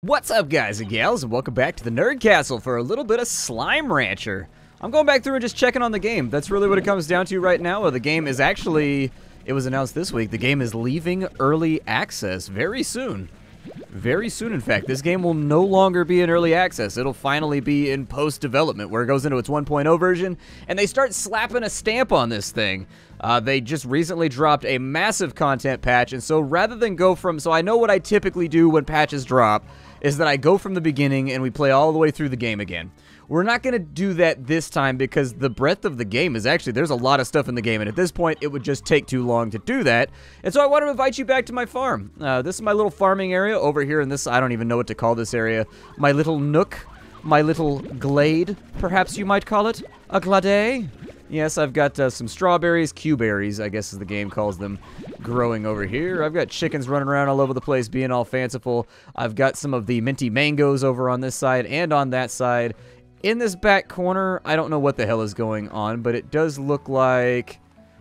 What's up, guys and gals, and welcome back to the Nerd Castle for a little bit of Slime Rancher. I'm going back through and just checking on the game. That's really what it comes down to right now. The game is actually, it was announced this week, the game is leaving early access very soon. Very soon, in fact. This game will no longer be in early access. It'll finally be in post-development, where it goes into its 1.0 version, and they start slapping a stamp on this thing. They just recently dropped a massive content patch, and so rather than go from... So I know what I typically do when patches drop, is that I go from the beginning and we play all the way through the game again. We're not going to do that this time because the breadth of the game is actually, there's a lot of stuff in the game, and at this point, it would just take too long to do that. And so I want to invite you back to my farm. This is my little farming area over here in this, I don't even know what to call this area. My little nook, my little glade, perhaps you might call it. A glade? Yes, I've got some strawberries, Q-berries, I guess as the game calls them, growing over here. I've got chickens running around all over the place, being all fanciful. I've got some of the minty mangoes over on this side and on that side. In this back corner, I don't know what the hell is going on, but it does look like...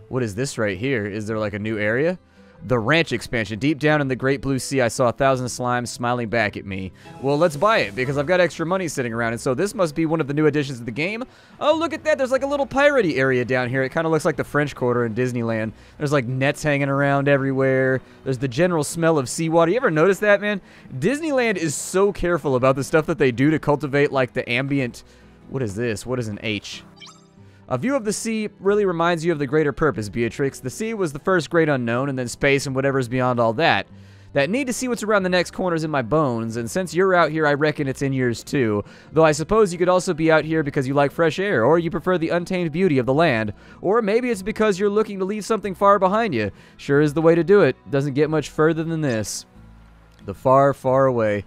What is this right here? Is there like a new area? The ranch expansion. Deep down in the great blue sea, I saw 1,000 slimes smiling back at me. Well, let's buy it, because I've got extra money sitting around, and so this must be one of the new additions to the game. Oh, look at that. There's like a little piratey area down here. It kind of looks like the French Quarter in Disneyland. There's like nets hanging around everywhere. There's the general smell of seawater. You ever notice that, man? Disneyland is so careful about the stuff that they do to cultivate like the ambient... What is this? What is an H? A view of the sea really reminds you of the greater purpose, Beatrix. The sea was the first great unknown, and then space and whatever's beyond all that. That need to see what's around the next corner's in my bones, and since you're out here, I reckon it's in yours too. Though I suppose you could also be out here because you like fresh air, or you prefer the untamed beauty of the land, or maybe it's because you're looking to leave something far behind you. Sure is the way to do it. Doesn't get much further than this. The far, far away.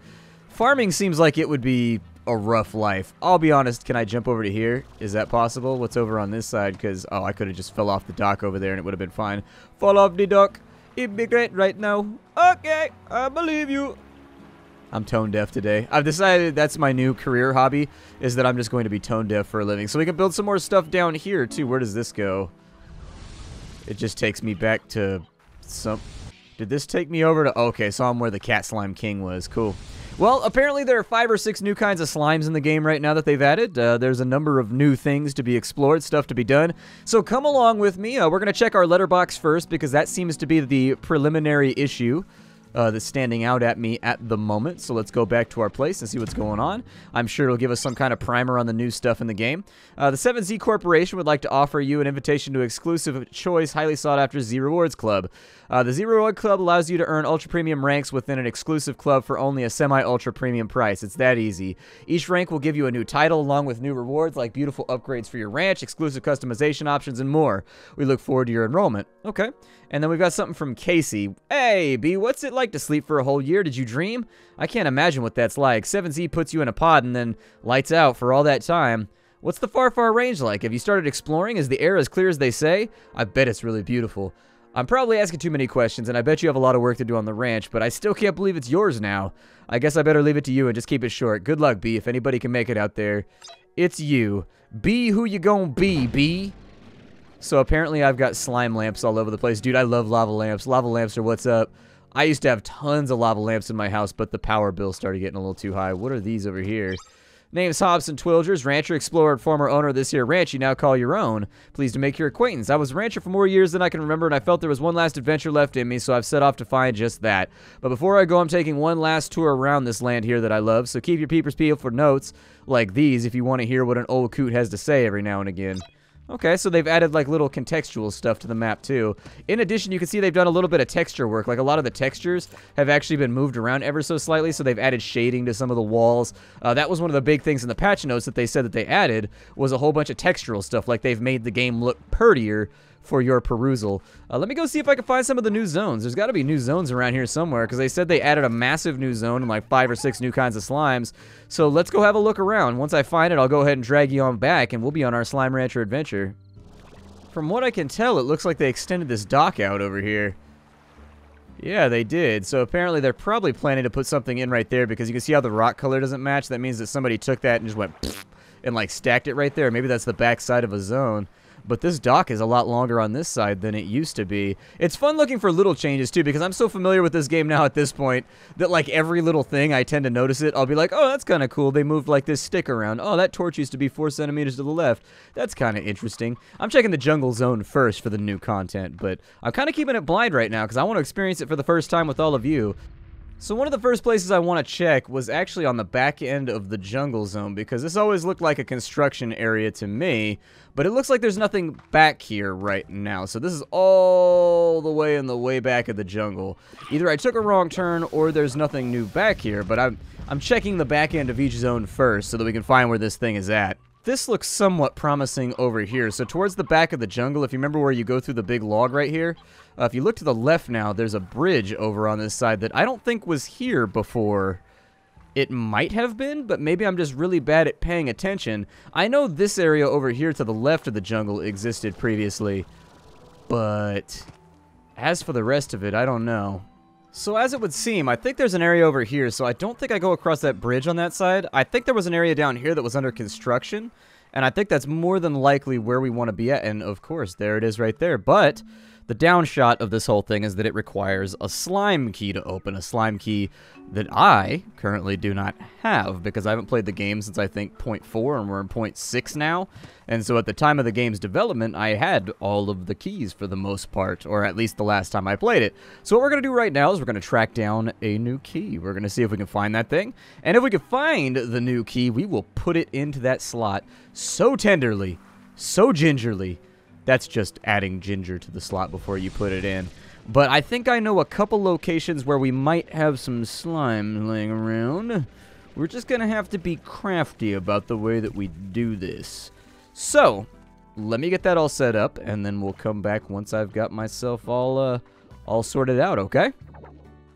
Farming seems like it would be... a rough life. I'll be honest, can I jump over to here? Is that possible? What's over on this side? Because, oh, I could have just fell off the dock over there and it would have been fine. Fall off the dock. It'd be great right now. Okay, I believe you. I'm tone deaf today. I've decided that's my new career hobby, is that I'm just going to be tone deaf for a living. So we can build some more stuff down here, too. Where does this go? It just takes me back to some... Did this take me over to... Okay, so I'm where the Cat Slime King was. Cool. Well, apparently there are 5 or 6 new kinds of slimes in the game right now that they've added. There's a number of new things to be explored, stuff to be done. So come along with me. We're going to check our letterbox first because that seems to be the preliminary issue that's standing out at me at the moment. So let's go back to our place and see what's going on. I'm sure it'll give us some kind of primer on the new stuff in the game. The 7Z Corporation would like to offer you an invitation to exclusive choice, highly sought after Z Rewards Club. The Z Reward Club allows you to earn ultra premium ranks within an exclusive club for only a semi-ultra premium price. It's that easy. Each rank will give you a new title along with new rewards like beautiful upgrades for your ranch, exclusive customization options, and more. We look forward to your enrollment. Okay. And then we've got something from Casey. Hey, B, what's it like to sleep for a whole year? Did you dream? I can't imagine what that's like. 7Z puts you in a pod and then lights out for all that time. What's the far, far range like? Have you started exploring? Is the air as clear as they say? I bet it's really beautiful. I'm probably asking too many questions, and I bet you have a lot of work to do on the ranch, but I still can't believe it's yours now. I guess I better leave it to you and just keep it short. Good luck, B, if anybody can make it out there. It's you. Be who you gonna be, B. So apparently I've got slime lamps all over the place. Dude, I love lava lamps. Lava lamps are what's up. I used to have tons of lava lamps in my house, but the power bill started getting a little too high. What are these over here? Name's Hobson Twilgers, rancher, explorer, and former owner of this here ranch you now call your own. Pleased to make your acquaintance. I was a rancher for more years than I can remember, and I felt there was one last adventure left in me, so I've set off to find just that. But before I go, I'm taking one last tour around this land here that I love, so keep your peepers peeled for notes like these if you want to hear what an old coot has to say every now and again. Okay, so they've added like little contextual stuff to the map too. In addition, you can see they've done a little bit of texture work. Like a lot of the textures have actually been moved around ever so slightly, so they've added shading to some of the walls. That was one of the big things in the patch notes that they said that they added was a whole bunch of textural stuff. Like they've made the game look prettier for your perusal. Let me go see if I can find some of the new zones. There's got to be new zones around here somewhere because they said they added a massive new zone and like 5 or 6 new kinds of slimes. So let's go have a look around. Once I find it, I'll go ahead and drag you on back and we'll be on our Slime Rancher adventure. From what I can tell, it looks like they extended this dock out over here. Yeah, they did. So apparently they're probably planning to put something in right there because you can see how the rock color doesn't match. That means that somebody took that and just went and like stacked it right there. Maybe that's the back side of a zone. But this dock is a lot longer on this side than it used to be. It's fun looking for little changes, too, because I'm so familiar with this game now at this point that, like, every little thing, I tend to notice it. I'll be like, oh, that's kind of cool. They moved, like, this stick around. Oh, that torch used to be 4 centimeters to the left. That's kind of interesting. I'm checking the jungle zone first for the new content, but I'm kind of keeping it blind right now because I want to experience it for the first time with all of you. So one of the first places I want to check was actually on the back end of the jungle zone, because this always looked like a construction area to me, but it looks like there's nothing back here right now. So this is all the way in the way back of the jungle. Either I took a wrong turn or there's nothing new back here, but I'm checking the back end of each zone first so that we can find where this thing is at. This looks somewhat promising over here. So towards the back of the jungle, if you remember where you go through the big log right here, if you look to the left now, there's a bridge over on this side that I don't think was here before. It might have been, but maybe I'm just really bad at paying attention. I know this area over here to the left of the jungle existed previously, but as for the rest of it, I don't know. So as it would seem, I think there's an area over here, so I don't think I go across that bridge on that side. I think there was an area down here that was under construction, and I think that's more than likely where we want to be at, and of course, there it is right there. But the downshot of this whole thing is that it requires a slime key to open, a slime key that I currently do not have because I haven't played the game since I think 0.4 and we're in 0.6 now. And so at the time of the game's development, I had all of the keys for the most part, or at least the last time I played it. So what we're going to do right now is we're going to track down a new key. We're going to see if we can find that thing. And if we can find the new key, we will put it into that slot so tenderly, so gingerly. That's just adding ginger to the slot before you put it in. But I think I know a couple locations where we might have some slime laying around. We're just going to have to be crafty about the way that we do this. So, let me get that all set up, and then we'll come back once I've got myself all sorted out, okay?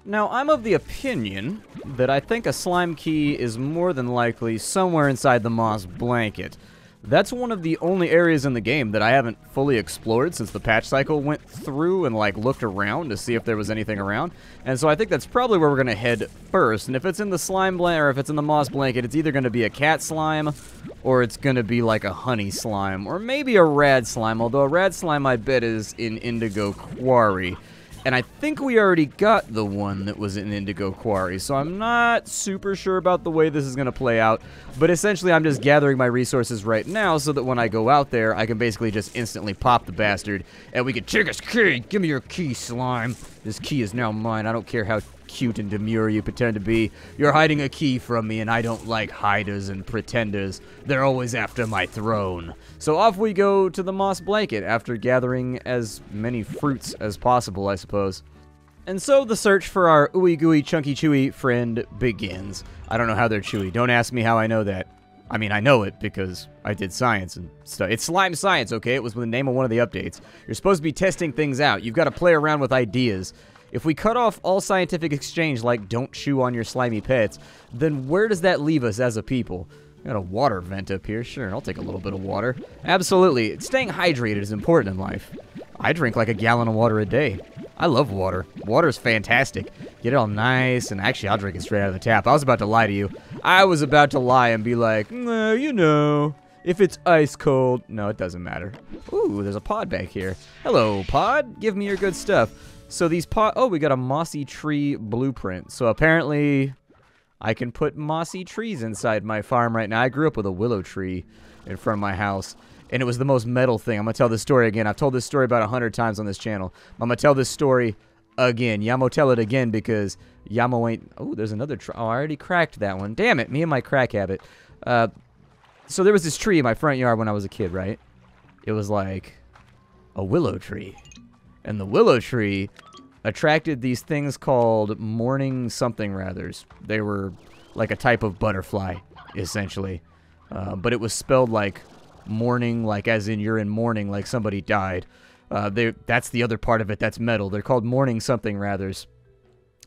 Now, I'm of the opinion that I think a slime key is more than likely somewhere inside the moss blanket. That's one of the only areas in the game that I haven't fully explored since the patch cycle went through and, like, looked around to see if there was anything around. And so I think that's probably where we're going to head first. And if it's in the slime blanket, or if it's in the moss blanket, it's either going to be a cat slime, or it's going to be, like, a honey slime, or maybe a rad slime, although a rad slime, I bet, is in Indigo Quarry. And I think we already got the one that was in Indigo Quarry, so I'm not super sure about the way this is going to play out. But essentially, I'm just gathering my resources right now so that when I go out there, I can basically just instantly pop the bastard. And we can take his key! Give me your key, slime! This key is now mine. I don't care how cute and demure you pretend to be. You're hiding a key from me, and I don't like hiders and pretenders. They're always after my throne. So off we go to the moss blanket after gathering as many fruits as possible, I suppose. And so the search for our ooey gooey chunky chewy friend begins. I don't know how they're chewy. Don't ask me how I know that. I mean, I know it because I did science and stuff. It's slime science, okay? It was the name of one of the updates. You're supposed to be testing things out. You've got to play around with ideas. If we cut off all scientific exchange, like don't chew on your slimy pets, then where does that leave us as a people? Got a water vent up here. Sure, I'll take a little bit of water. Absolutely. Staying hydrated is important in life. I drink like a gallon of water a day. I love water. Water's fantastic. Get it all nice, and actually, I'll drink it straight out of the tap. I was about to lie to you. I was about to lie and be like, you know, if it's ice cold. No, it doesn't matter. Ooh, there's a pod back here. Hello, pod. Give me your good stuff. So these oh, we got a mossy tree blueprint. So apparently I can put mossy trees inside my farm right now. I grew up with a willow tree in front of my house, and it was the most metal thing. I'm going to tell this story again. I've told this story about 100 times on this channel. I'm going to tell this story again. Yamo tell it again because Yamo ain't... Oh, there's another tree. Oh, I already cracked that one. Damn it, me and my crack habit. So there was this tree in my front yard when I was a kid, right? It was like a willow tree. And the willow tree attracted these things called morning something rathers. They were like a type of butterfly, essentially. But it was spelled like mourning, like as in you're in mourning, like somebody died. That's the other part of it that's metal. They're called morning something rathers.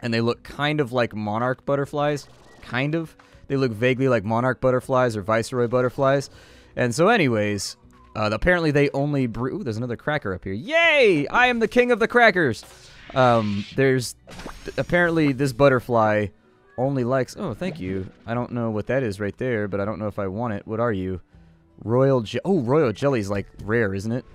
And they look kind of like monarch butterflies. Kind of. They look vaguely like monarch butterflies or viceroy butterflies. And so anyways... apparently they only breed... Ooh, there's another cracker up here. Yay! I am the king of the crackers! There's... Apparently this butterfly only likes... Oh, thank you. I don't know what that is right there, but I don't know if I want it. What are you? Royal jelly's like rare, isn't it?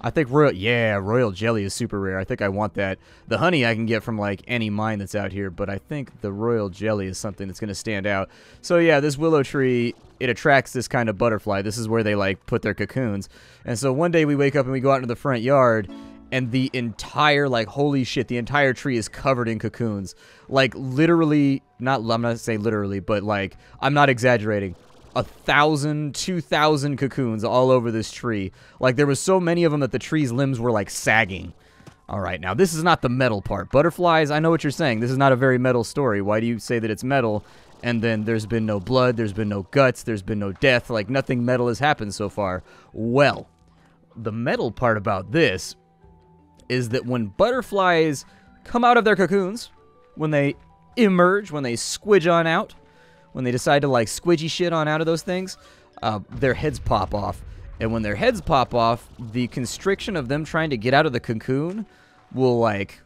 I think royal jelly is super rare. I think I want that. The honey I can get from like any mine that's out here, but I think the royal jelly is something that's going to stand out. So yeah, this willow tree, it attracts this kind of butterfly. This is where they like put their cocoons. And so one day we wake up and we go out into the front yard, and the entire, like, holy shit, the entire tree is covered in cocoons. Like, literally, I'm not saying literally, but like, I'm not exaggerating. 1,000, 2,000 cocoons all over this tree. Like, there was so many of them that the tree's limbs were, like, sagging. All right, now, this is not the metal part. Butterflies, I know what you're saying. This is not a very metal story. Why do you say that it's metal, and then there's been no blood, there's been no guts, there's been no death? Like, nothing metal has happened so far. Well, the metal part about this is that when butterflies come out of their cocoons, when they emerge, when they squidge on out, when they decide to like squidgy shit on out of those things, their heads pop off. And when their heads pop off, the constriction of them trying to get out of the cocoon will like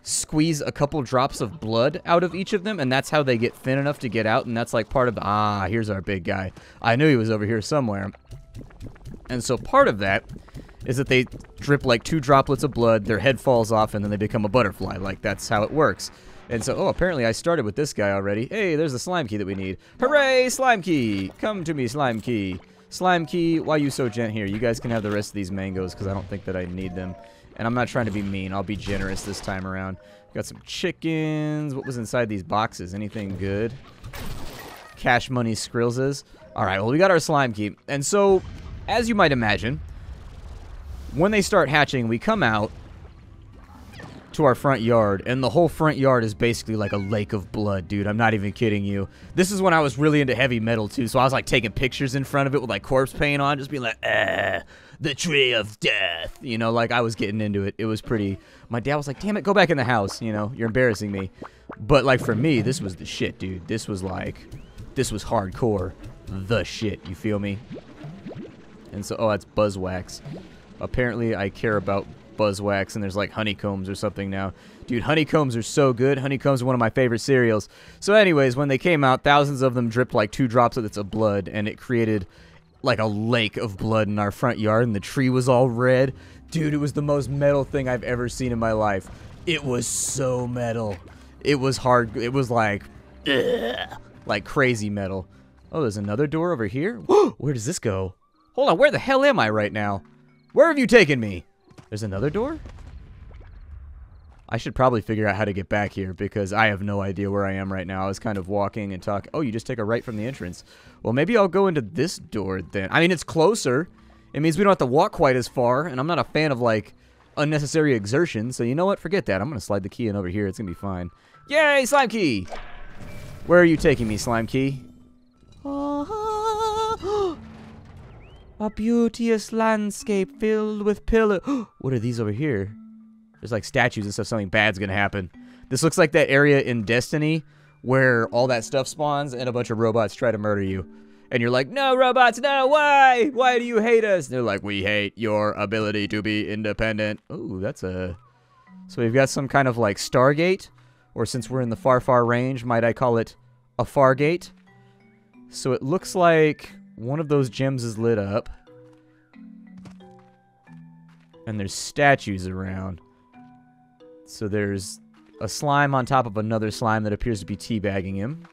squeeze a couple drops of blood out of each of them, and that's how they get thin enough to get out. And that's like part of the, here's our big guy. I knew he was over here somewhere. And so part of that is that they drip like 2 droplets of blood, their head falls off, and then they become a butterfly. Like, that's how it works. And so, apparently I started with this guy already. Hey, there's the slime key that we need. Hooray, slime key! Come to me, slime key. Slime key, why you so gent here? You guys can have the rest of these mangoes, because I don't think that I need them. And I'm not trying to be mean. I'll be generous this time around. Got some chickens. What was inside these boxes? Anything good? Cash money Skrillses. Alright, well, we got our slime key. And so, as you might imagine, when they start hatching, we come out to our front yard, and the whole front yard is basically like a lake of blood, dude. I'm not even kidding you. This is when I was really into heavy metal, too, so I was like taking pictures in front of it with like corpse paint on, just being like, the tree of death. You know, like I was getting into it. It was pretty. My dad was like, damn it, go back in the house. You know, you're embarrassing me. But like for me, this was the shit, dude. This was hardcore. The shit, you feel me? And so, oh, that's buzzwax. Apparently, I care about buzzwax, and there's like honeycombs or something now. Dude, honeycombs are so good. Honeycombs are one of my favorite cereals. So anyways, when they came out, thousands of them dripped like 2 drops of blood, and it created like a lake of blood in our front yard, and the tree was all red. Dude, it was the most metal thing I've ever seen in my life. It was so metal. It was hard. It was like, ugh, like crazy metal. Oh, there's another door over here. Where does this go? Hold on, where the hell am I right now? Where have you taken me? There's another door? I should probably figure out how to get back here, because I have no idea where I am right now. I was kind of walking and talking. Oh, you just take a right from the entrance. Well, maybe I'll go into this door then. I mean, it's closer. It means we don't have to walk quite as far, and I'm not a fan of, like, unnecessary exertion. So you know what? Forget that. I'm going to slide the key in over here. It's going to be fine. Yay, slime key! Where are you taking me, slime key? A beauteous landscape filled with pillars. What are these over here? There's like statues and stuff. Something bad's gonna happen. This looks like that area in Destiny where all that stuff spawns and a bunch of robots try to murder you. And you're like, no, robots, no, why? Why do you hate us? And they're like, we hate your ability to be independent. Ooh, that's a... So we've got some kind of like Stargate. Or since we're in the far, far range, might I call it a Fargate? So it looks like one of those gems is lit up. And there's statues around. So there's a slime on top of another slime that appears to be teabagging him.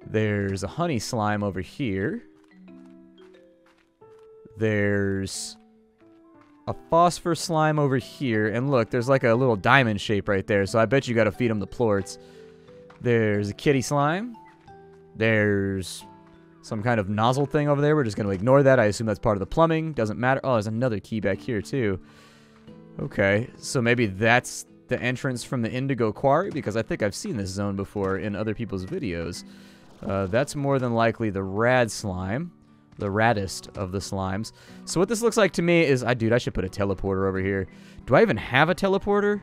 There's a honey slime over here. There's a phosphor slime over here. And look, there's like a little diamond shape right there. So I bet you gotta feed him the plorts. There's a kitty slime. There's some kind of nozzle thing over there. We're just going to ignore that. I assume that's part of the plumbing. Doesn't matter. Oh, there's another key back here, too. Okay, so maybe that's the entrance from the Indigo Quarry, because I think I've seen this zone before in other people's videos. That's more than likely the rad slime. The raddest of the slimes. So what this looks like to me is... dude, I should put a teleporter over here. Do I even have a teleporter?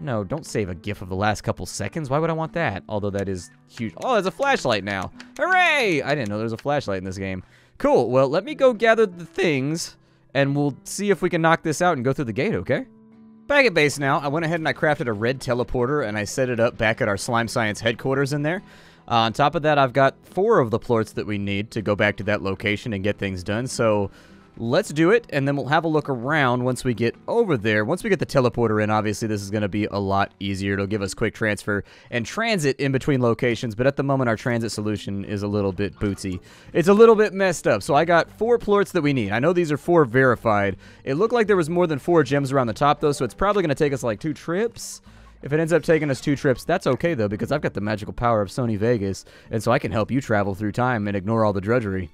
No, don't save a gif of the last couple seconds. Why would I want that? Although that is huge. Oh, there's a flashlight now. Hooray! I didn't know there was a flashlight in this game. Cool. Well, let me go gather the things, and we'll see if we can knock this out and go through the gate, okay? Back at base now. I went ahead and I crafted a red teleporter, and I set it up back at our Slime Science headquarters in there. On top of that, I've got 4 of the plorts that we need to go back to that location and get things done. So let's do it, and then we'll have a look around once we get over there. Once we get the teleporter in, obviously, this is going to be a lot easier. It'll give us quick transfer and transit in between locations, but at the moment, our transit solution is a little bit bootsy. It's a little bit messed up, so I got 4 plorts that we need. I know these are 4 verified. It looked like there was more than 4 gems around the top, though, so it's probably going to take us like 2 trips. If it ends up taking us 2 trips, that's okay, though, because I've got the magical power of Sony Vegas, and so I can help you travel through time and ignore all the drudgery.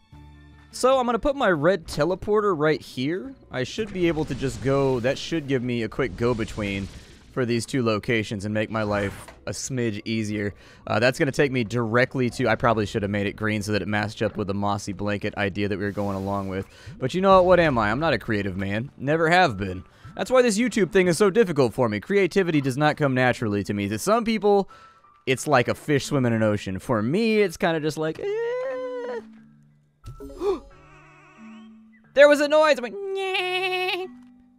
So I'm going to put my red teleporter right here. I should be able to just go. That should give me a quick go-between for these 2 locations and make my life a smidge easier. That's going to take me directly to... I probably should have made it green so that it matched up with the mossy blanket idea that we were going along with. But you know what am I? I'm not a creative man. Never have been. That's why this YouTube thing is so difficult for me. Creativity does not come naturally to me. To some people, it's like a fish swimming in an ocean. For me, it's kind of just like... There was a noise. I'm like, "Nyeh."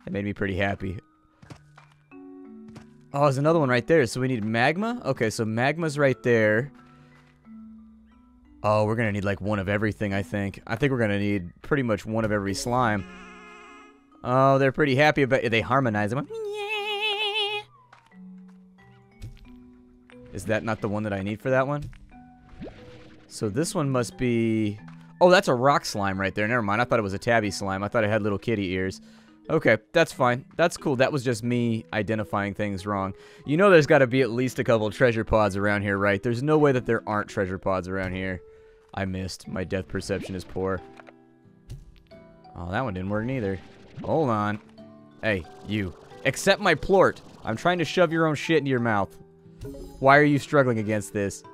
That made me pretty happy. Oh, there's another one right there. So we need magma? Okay, so magma's right there. Oh, we're going to need like one of everything, I think. I think we're going to need pretty much one of every slime. Oh, they're pretty happy about it. They harmonize. I'm like, "Nyeh." Is that not the one that I need for that one? So this one must be... Oh, that's a rock slime right there. Never mind. I thought it was a tabby slime. I thought it had little kitty ears. Okay, that's fine. That's cool. That was just me identifying things wrong. You know there's got to be at least a couple treasure pods around here, right? There's no way that there aren't treasure pods around here. I missed. My depth perception is poor. Oh, that one didn't work neither. Hold on. Hey, you. Accept my plort. I'm trying to shove your own shit into your mouth. Why are you struggling against this?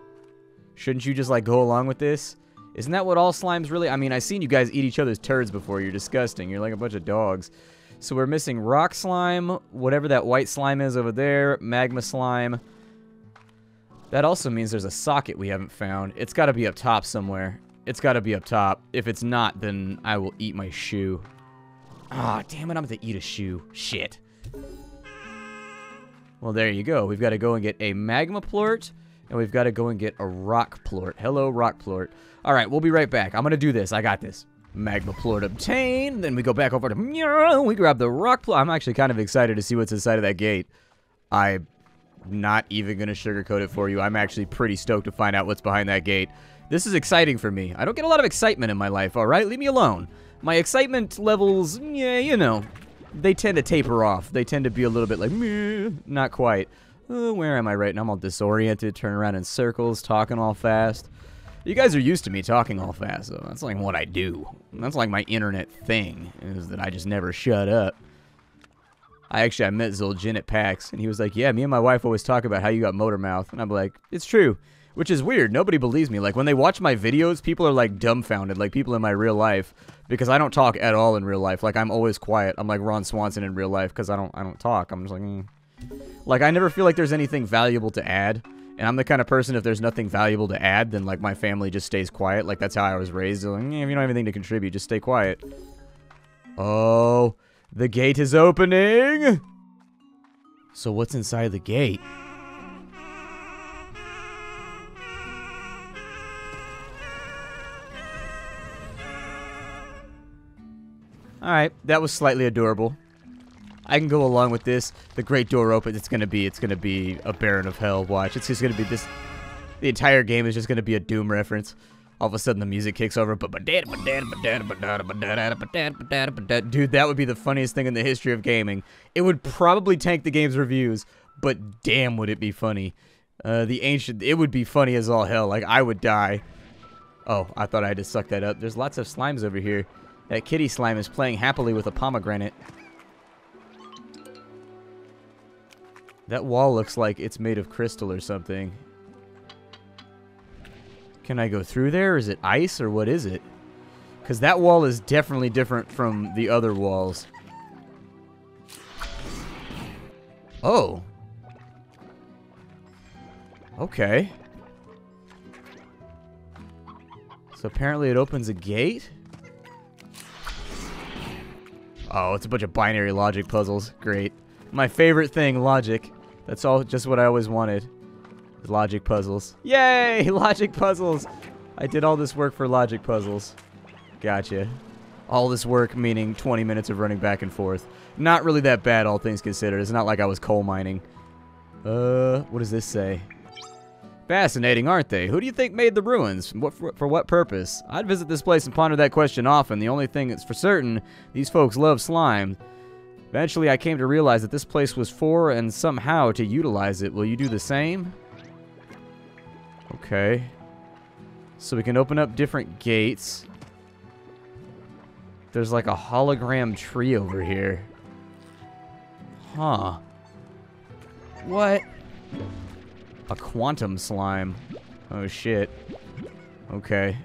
Shouldn't you just, like, go along with this? Isn't that what all slimes really... I mean, I've seen you guys eat each other's turds before. You're disgusting. You're like a bunch of dogs. So we're missing rock slime, whatever that white slime is over there, magma slime. That also means there's a socket we haven't found. It's got to be up top somewhere. It's got to be up top. If it's not, then I will eat my shoe. Ah, damn it, I'm going to eat a shoe. Shit. Well, there you go. We've got to go and get a magma plort, and we've got to go and get a rock plort. Hello, rock plort. All right, we'll be right back. I'm going to do this. I got this. Magma plort obtained. Then we go back over to... We grab the rock plort. I'm actually kind of excited to see what's inside of that gate. I'm not even going to sugarcoat it for you. I'm actually pretty stoked to find out what's behind that gate. This is exciting for me. I don't get a lot of excitement in my life, all right? Leave me alone. My excitement levels, yeah, you know, they tend to taper off. They tend to be a little bit like, meh, not quite. Where am I right now? I'm all disoriented, turning around in circles, talking all fast. You guys are used to me talking all fast, so that's like what I do. That's like my internet thing, is that I just never shut up. I met Zul'jin at PAX, and he was like, yeah, me and my wife always talk about how you got motor mouth. And I'm like, it's true. Which is weird. Nobody believes me. Like, when they watch my videos, people are, like, dumbfounded. Like, people in my real life. Because I don't talk at all in real life. Like, I'm always quiet. I'm like Ron Swanson in real life because I don't talk. I'm just like, Like, I never feel like there's anything valuable to add. And I'm the kind of person, if there's nothing valuable to add, then, like, my family just stays quiet. Like, that's how I was raised. Like, if you don't have anything to contribute, just stay quiet. Oh, the gate is opening! So what's inside the gate? Alright, that was slightly adorable. I can go along with this. The great door opens. It's gonna be a Baron of Hell. Watch. It's just gonna be this. The entire game is just gonna be a Doom reference. All of a sudden, the music kicks over. Dude, that would be the funniest thing in the history of gaming. It would probably tank the game's reviews, but damn, would it be funny. It would be funny as all hell. Like, I would die. Oh, I thought I had to suck that up. There's lots of slimes over here. That kitty slime is playing happily with a pomegranate. That wall looks like it's made of crystal or something. Can I go through there? Is it ice or what is it? Because that wall is definitely different from the other walls. Oh. Okay. So apparently it opens a gate? Oh, it's a bunch of binary logic puzzles. Great. My favorite thing, logic. That's all just what I always wanted. Logic puzzles. Yay! Logic puzzles! I did all this work for logic puzzles. Gotcha. All this work meaning 20 minutes of running back and forth. Not really that bad, all things considered. It's not like I was coal mining. What does this say? Fascinating, aren't they? Who do you think made the ruins? For what purpose? I'd visit this place and ponder that question often. The only thing that's for certain, these folks love slime. Eventually, I came to realize that this place was for and somehow to utilize it. Will you do the same? Okay. So we can open up different gates. There's like a hologram tree over here. Huh. What? A quantum slime. Oh, shit. Okay.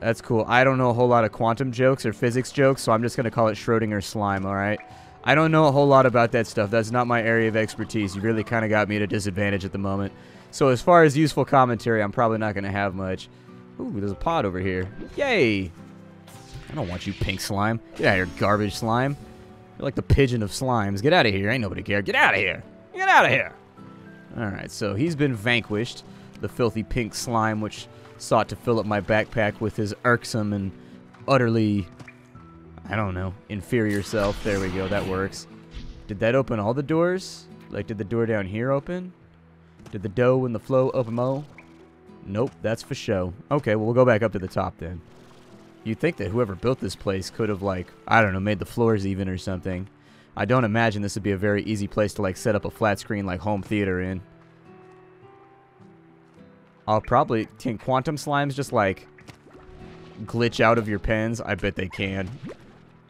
That's cool. I don't know a whole lot of quantum jokes or physics jokes, so I'm just going to call it Schrödinger slime, alright? I don't know a whole lot about that stuff. That's not my area of expertise. You really kind of got me at a disadvantage at the moment. So as far as useful commentary, I'm probably not going to have much. Ooh, there's a pod over here. Yay! I don't want you, pink slime. Get out of here, garbage slime. You're like the pigeon of slimes. Get out of here. Ain't nobody care. Get out of here. Get out of here. Alright, so he's been vanquished. The filthy pink slime, which sought to fill up my backpack with his irksome and utterly, I don't know, inferior self. There we go. That works. Did that open all the doors? Like, did the door down here open? Did the dough and the flow open mo? Nope, that's for show. Okay, well, we'll go back up to the top then. You'd think that whoever built this place could have, like, I don't know, made the floors even or something. I don't imagine this would be a very easy place to, like, set up a flat screen like home theater in. I'll probably... Can quantum slimes just, like, glitch out of your pens? I bet they can.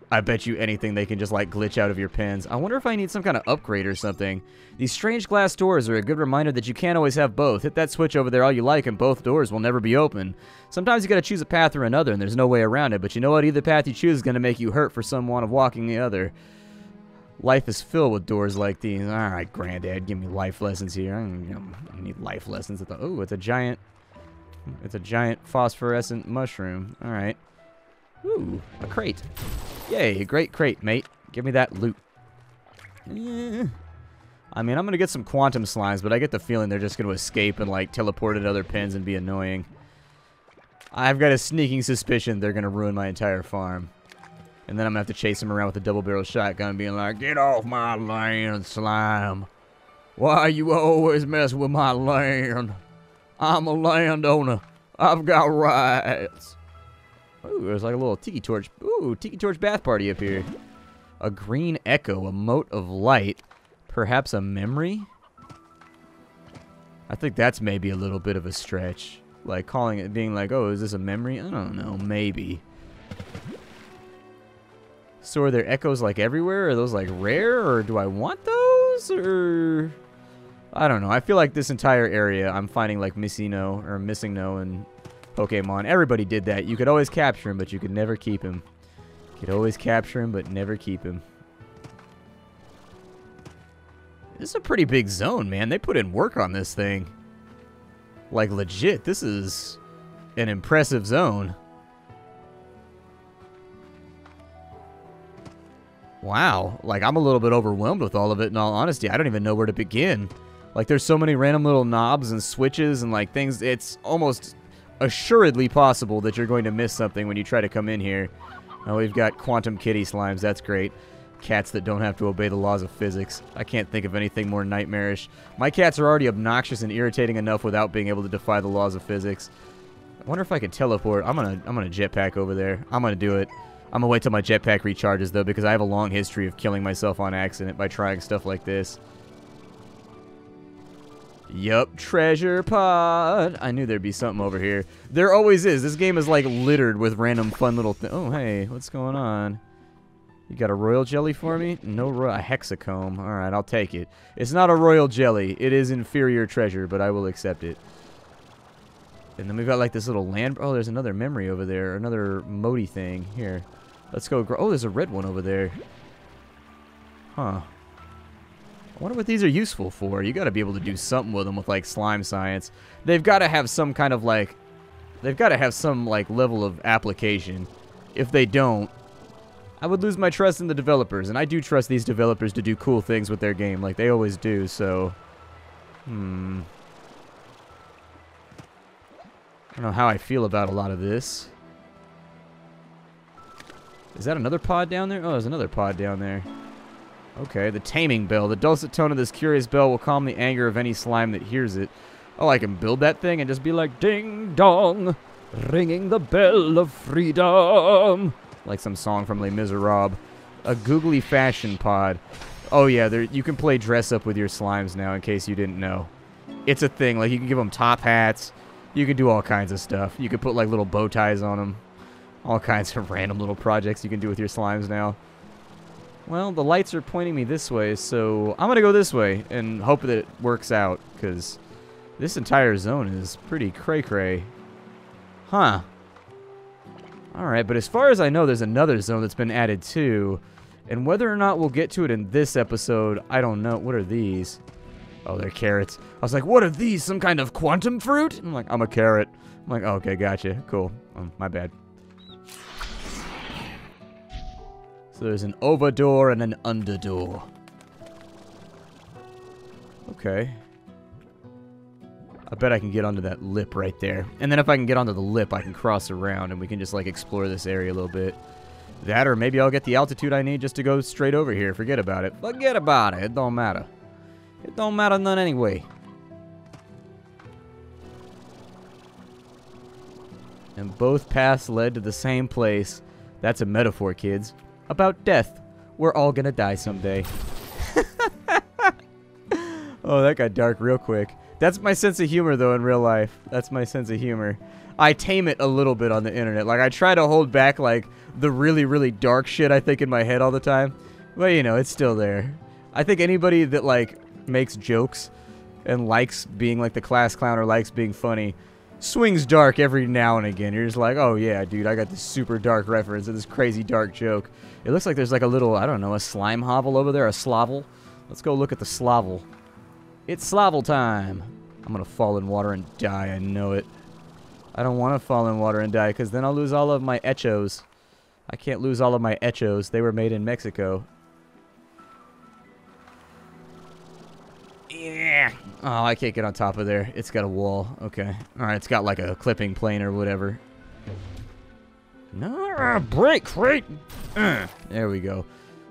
I bet you anything they can just, like, glitch out of your pens. I wonder if I need some kind of upgrade or something. These strange glass doors are a good reminder that you can't always have both. Hit that switch over there all you like and both doors will never be open. Sometimes you gotta choose a path or another and there's no way around it, but you know what? Either path you choose is gonna make you hurt for someone of walking the other. Life is filled with doors like these. Alright, Granddad, give me life lessons here. I need life lessons at the... Oh, it's a giant phosphorescent mushroom. Alright. Ooh, a crate. Yay, a great crate, mate. Give me that loot. I mean, I'm going to get some quantum slimes, but I get the feeling they're just going to escape and, like, teleport at other pens and be annoying. I've got a sneaking suspicion they're going to ruin my entire farm. And then I'm going to have to chase them around with a double-barrel shotgun being like, get off my land, slime. Why you always mess with my land? I'm a landowner. I've got rights. Ooh, there's like a little tiki torch. Ooh, tiki torch bath party up here. A green echo, a mote of light. Perhaps a memory? I think that's maybe a little bit of a stretch. Like calling it, being like, oh, is this a memory? I don't know, maybe. So are there echoes like everywhere? Are those like rare? Or do I want those? Or... I don't know. I feel like this entire area I'm finding like missing no in Pokemon. Everybody did that. You could always capture him, but you could never keep him. You could always capture him, but never keep him. This is a pretty big zone, man. They put in work on this thing. Like, legit. This is an impressive zone. Wow. Like, I'm a little bit overwhelmed with all of it, in all honesty. I don't even know where to begin. Like, there's so many random little knobs and switches and, like, things. It's almost assuredly possible that you're going to miss something when you try to come in here. Oh, we've got quantum kitty slimes. That's great. Cats that don't have to obey the laws of physics. I can't think of anything more nightmarish. My cats are already obnoxious and irritating enough without being able to defy the laws of physics. I wonder if I can teleport. I'm gonna jetpack over there. I'm gonna do it. I'm gonna wait till my jetpack recharges though, because I have a long history of killing myself on accident by trying stuff like this. Yup, treasure pod. I knew there'd be something over here. There always is. This game is like littered with random fun little things. Oh, hey, what's going on? You got a royal jelly for me? No, a hexacomb. All right, I'll take it. It's not a royal jelly. It is inferior treasure, but I will accept it. And then we've got like this little land. Oh, there's another memory over there. Another Modi thing. Here. Let's go. Oh, there's a red one over there. Huh. I wonder what these are useful for. You got to be able to do something with them with like slime science. They've got to have some kind of like... They've got to have some like level of application. If they don't, I would lose my trust in the developers. And I do trust these developers to do cool things with their game like they always do, so... I don't know how I feel about a lot of this. Is that another pod down there? Oh, there's another pod down there. Okay, the taming bell. The dulcet tone of this curious bell will calm the anger of any slime that hears it. Oh, I can build that thing and just be like, ding dong, ringing the bell of freedom. Like some song from Les Miserables. A googly fashion pod. Oh yeah, you can play dress up with your slimes now, in case you didn't know. It's a thing. Like, you can give them top hats. You can do all kinds of stuff. You can put like little bow ties on them. All kinds of random little projects you can do with your slimes now. Well, the lights are pointing me this way, so I'm going to go this way and hope that it works out, because this entire zone is pretty cray-cray. Huh. Alright, but as far as I know, there's another zone that's been added too, and whether or not we'll get to it in this episode, I don't know. What are these? Oh, they're carrots. I was like, what are these? Some kind of quantum fruit? I'm like, I'm a carrot. I'm like, oh, okay, gotcha. Cool. My bad. So there's an over door and an under door. Okay. I bet I can get onto that lip right there. And then if I can get onto the lip, I can cross around and we can just, like, explore this area a little bit. That, or maybe I'll get the altitude I need just to go straight over here. Forget about it. Forget about it. It don't matter. It don't matter none anyway. And both paths led to the same place. That's a metaphor, kids. About death. We're all gonna die someday. Oh, that got dark real quick. That's my sense of humor, though, in real life. That's my sense of humor. I tame it a little bit on the internet. Like, I try to hold back, like, the really, really dark shit I think in my head all the time. But, you know, it's still there. I think anybody that, like, makes jokes and likes being, like, the class clown or likes being funny swings dark every now and again. You're just like, oh, yeah, dude, I got this super dark reference to this crazy dark joke. It looks like there's, like, a little, I don't know, a slime hovel over there, a slovel. Let's go look at the slovel. It's slovel time. I'm gonna fall in water and die, I know it. I don't want to fall in water and die, because then I'll lose all of my echos. I can't lose all of my echos. They were made in Mexico. Yeah. Oh, I can't get on top of there. It's got a wall. Okay. Alright, it's got like a clipping plane or whatever. No, break, crate. There we go.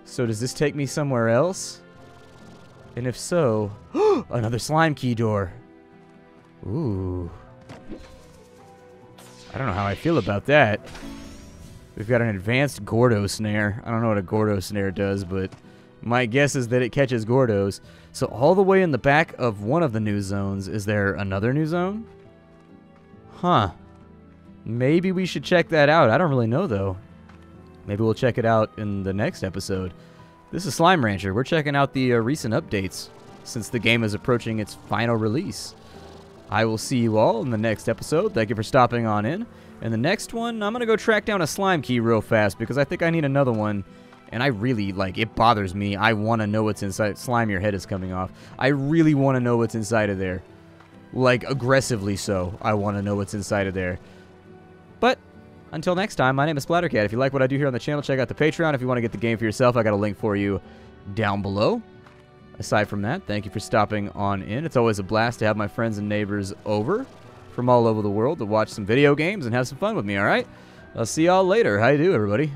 So does this take me somewhere else? And if so, another slime key door. Ooh. I don't know how I feel about that. We've got an advanced Gordo snare. I don't know what a Gordo snare does, but my guess is that it catches Gordos. So all the way in the back of one of the new zones, is there another new zone? Huh. Maybe we should check that out. I don't really know, though. Maybe we'll check it out in the next episode. This is Slime Rancher. We're checking out the recent updates since the game is approaching its final release. I will see you all in the next episode. Thank you for stopping on in. And the next one, I'm going to go track down a slime key real fast because I think I need another one. And I really, like, it bothers me. I want to know what's inside. Slime, your head is coming off. I really want to know what's inside of there. Like, aggressively so. I want to know what's inside of there. But until next time, my name is Splattercat. If you like what I do here on the channel, check out the Patreon. If you want to get the game for yourself, I got a link for you down below. Aside from that, thank you for stopping on in. It's always a blast to have my friends and neighbors over from all over the world to watch some video games and have some fun with me, alright? I'll see y'all later. How you do, everybody?